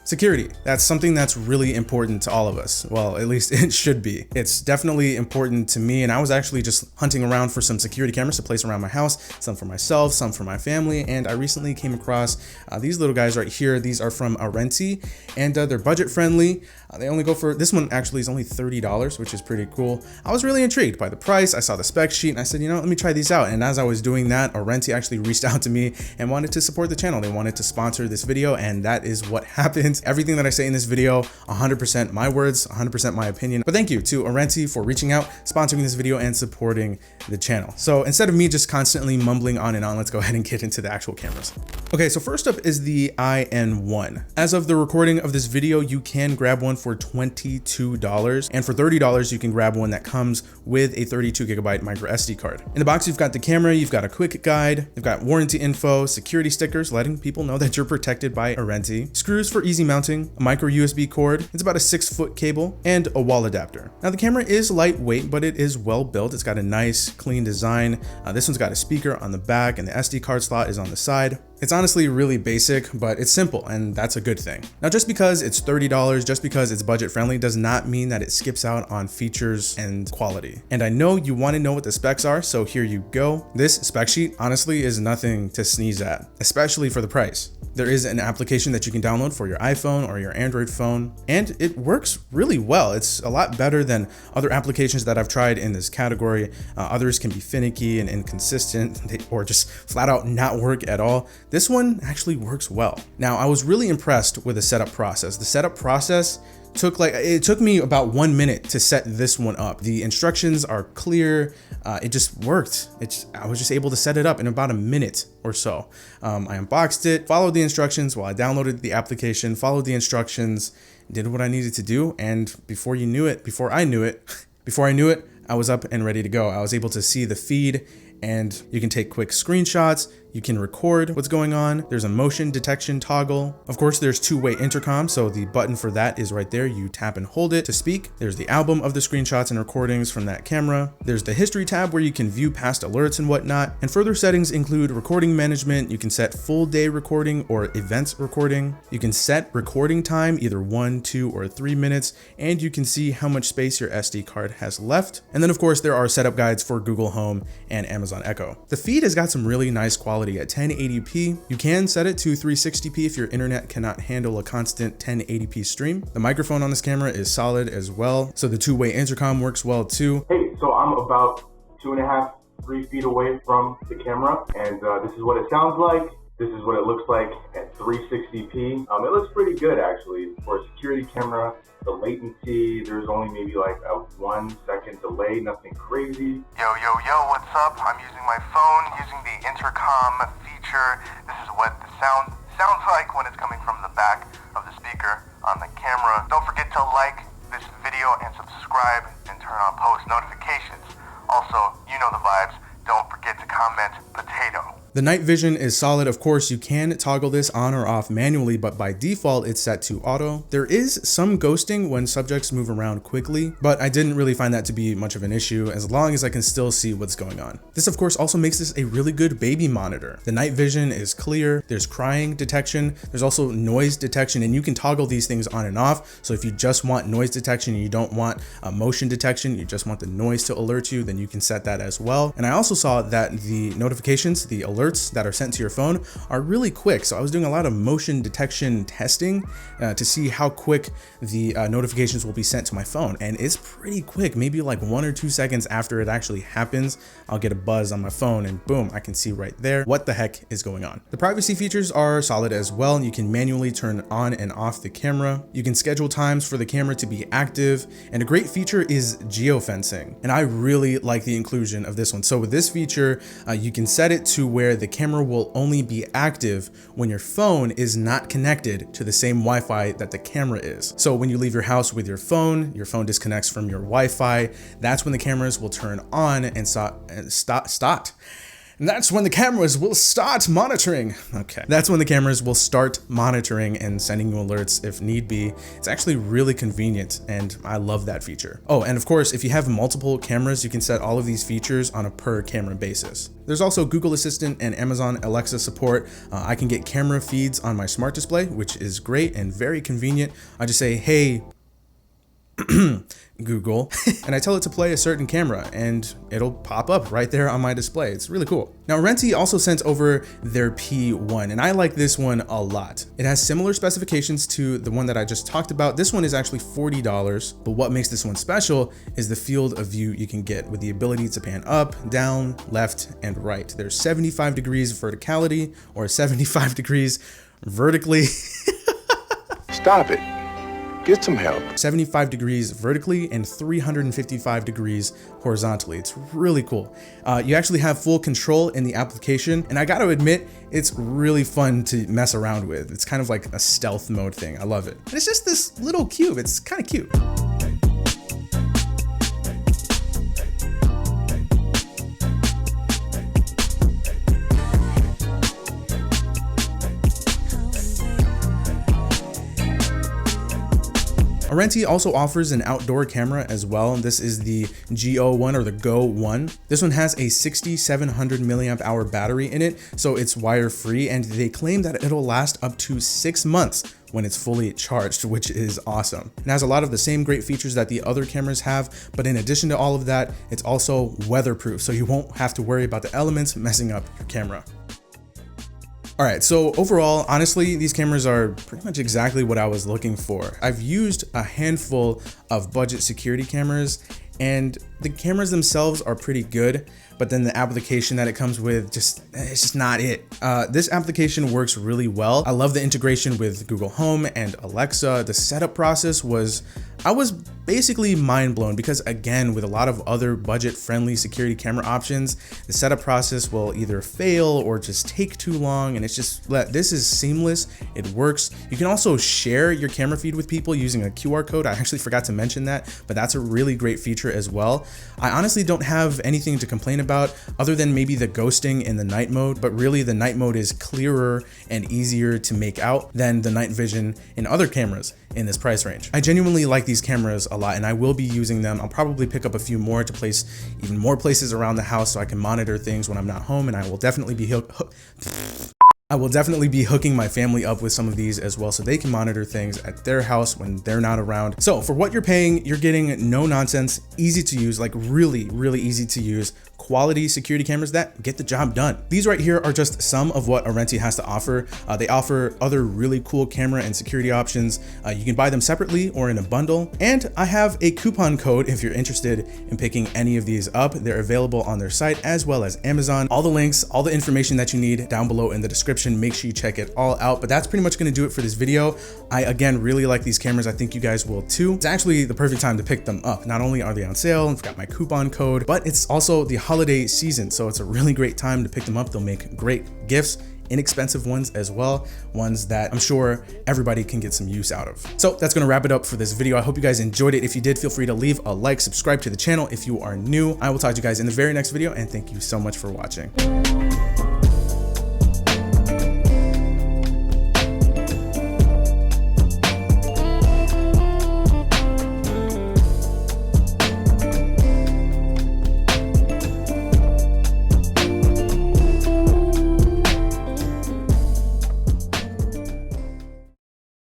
Security. That's something that's really important to all of us. Well, at least it should be. It's definitely important to me, and I was actually just hunting around for some security cameras to place around my house, some for myself, some for my family, and I recently came across these little guys right here. These are from Arenti, and they're budget friendly. They only go for, this one actually is only $30, which is pretty cool. I was really intrigued by the price. I saw the spec sheet and I said, you know, let me try these out. And as I was doing that, Arenti actually reached out to me and wanted to support the channel. They wanted to sponsor this video, and that is what happened. Everything that I say in this video, 100% my words, 100% my opinion. But thank you to Arenti for reaching out, sponsoring this video, and supporting the channel. So instead of me just constantly mumbling on and on, let's go ahead and get into the actual cameras. Okay, so first up is the IN1. As of the recording of this video, you can grab one for $22, and for $30 you can grab one that comes with a 32GB micro SD card. In the box, you've got the camera, you've got a quick guide, you've got warranty info, security stickers letting people know that you're protected by Arenti, screws for easy mounting, a micro USB cord, it's about a 6-foot cable, and a wall adapter. Now the camera is lightweight, but it is well built. It's got a nice clean design. This one's got a speaker on the back and the SD card slot is on the side. It's honestly really basic, but it's simple, and that's a good thing. Now, just because it's $30, just because it's budget friendly, does not mean that it skips out on features and quality. And I know you want to know what the specs are, so here you go. This spec sheet honestly is nothing to sneeze at, especially for the price. There is an application that you can download for your iPhone or your Android phone, and it works really well. It's a lot better than other applications that I've tried in this category. Others can be finicky and inconsistent, or just flat out not work at all. This one actually works well. Now, I was really impressed with the setup process. The setup process it took me about 1 minute to set this one up. The instructions are clear. It just worked. I was just able to set it up in about a minute or so. I unboxed it, followed the instructions while I downloaded the application, followed the instructions, did what I needed to do. And before I knew it, I was up and ready to go. I was able to see the feed, and you can take quick screenshots. You can record what's going on. There's a motion detection toggle. Of course, there's two-way intercom, so the button for that is right there. You tap and hold it to speak. There's the album of the screenshots and recordings from that camera. There's the history tab where you can view past alerts and whatnot. And further settings include recording management. You can set full day recording or events recording. You can set recording time, either 1, 2, or 3 minutes, and you can see how much space your SD card has left. And then of course, there are setup guides for Google Home and Amazon Echo. The feed has got some really nice quality at 1080p. You can set it to 360p if your internet cannot handle a constant 1080p stream. The microphone on this camera is solid as well, so the two-way intercom works well too. Hey, so I'm about 2.5, 3 feet away from the camera, and this is what it sounds like. This is what it looks like at 360p. It looks pretty good actually. For a security camera, the latency, there's only maybe like a 1 second delay, nothing crazy. Yo, what's up? I'm using my phone, using the intercom feature. This is what the sounds like when it's coming from the back of the speaker on the camera. Don't forget to like this video and subscribe and turn on post notifications. Also, you know the vibes. Don't forget to comment potato. The night vision is solid. Of course, you can toggle this on or off manually, but by default, it's set to auto. There is some ghosting when subjects move around quickly, but I didn't really find that to be much of an issue as long as I can still see what's going on. This, of course, also makes this a really good baby monitor. The night vision is clear. There's crying detection. There's also noise detection, and you can toggle these things on and off. So if you just want noise detection and you don't want motion detection, you just want the noise to alert you, then you can set that as well. And I also saw that the notifications, the alerts that are sent to your phone are really quick. So I was doing a lot of motion detection testing to see how quick the notifications will be sent to my phone. And it's pretty quick, maybe like 1 or 2 seconds after it actually happens, I'll get a buzz on my phone and boom, I can see right there what the heck is going on. The privacy features are solid as well. You can manually turn on and off the camera. You can schedule times for the camera to be active. And a great feature is geofencing. And I really like the inclusion of this one. So with this feature, you can set it to where the camera will only be active when your phone is not connected to the same Wi-Fi that the camera is. So when you leave your house with your phone disconnects from your Wi-Fi. That's when the cameras will turn on and start. And that's when the cameras will start monitoring. Okay. That's when the cameras will start monitoring and sending you alerts if need be. It's actually really convenient and I love that feature. Oh, and of course, if you have multiple cameras, you can set all of these features on a per camera basis. There's also Google Assistant and Amazon Alexa support. I can get camera feeds on my smart display, which is great and very convenient. I just say, hey, Google, and I tell it to play a certain camera and it'll pop up right there on my display. It's really cool. Now, Arenti also sent over their P1 and I like this one a lot. It has similar specifications to the one that I just talked about. This one is actually $40, but what makes this one special is the field of view you can get with the ability to pan up, down, left, and right. There's 75 degrees verticality or 75 degrees vertically. Stop it. Get some help. 75 degrees vertically and 355 degrees horizontally. It's really cool. You actually have full control in the application, and I gotta admit, it's really fun to mess around with. It's kind of like a stealth mode thing. I love it. And it's just this little cube. It's kind of cute. Arenti also offers an outdoor camera as well. This is the Go1 or the Go1. This one has a 6700 milliamp hour battery in it, so it's wire free, and they claim that it'll last up to 6 months when it's fully charged, which is awesome. It has a lot of the same great features that the other cameras have, but in addition to all of that, it's also weatherproof, so you won't have to worry about the elements messing up your camera. All right, so overall, honestly, these cameras are pretty much exactly what I was looking for. I've used a handful of budget security cameras and the cameras themselves are pretty good, but then the application that it comes with, it's just not it. This application works really well. I love the integration with Google Home and Alexa. The setup process I was basically mind blown because again, with a lot of other budget friendly security camera options, the setup process will either fail or just take too long. And it's just, this is seamless. It works. You can also share your camera feed with people using a QR code. I actually forgot to mention that, but that's a really great feature as well. I honestly don't have anything to complain about other than maybe the ghosting in the night mode, but really the night mode is clearer and easier to make out than the night vision in other cameras in this price range. I genuinely like these cameras a lot and I will be using them. I'll probably pick up a few more to place even more places around the house so I can monitor things when I'm not home, and I will definitely be hooking my family up with some of these as well so they can monitor things at their house when they're not around. So for what you're paying, you're getting no nonsense, easy to use, like really, really easy to use, quality security cameras that get the job done. These right here are just some of what Arenti has to offer. They offer other really cool camera and security options. You can buy them separately or in a bundle. And I have a coupon code if you're interested in picking any of these up. They're available on their site as well as Amazon. All the links, all the information that you need down below in the description. Make sure you check it all out. But that's pretty much going to do it for this video. I again really like these cameras. I think you guys will too. It's actually the perfect time to pick them up. Not only are they on sale, I've got my coupon code, but it's also the holiday season, so it's a really great time to pick them up. They'll make great gifts, inexpensive ones as well, ones that I'm sure everybody can get some use out of. So that's gonna wrap it up for this video. I hope you guys enjoyed it. If you did, feel free to leave a like, subscribe to the channel if you are new. I will talk to you guys in the very next video, and thank you so much for watching.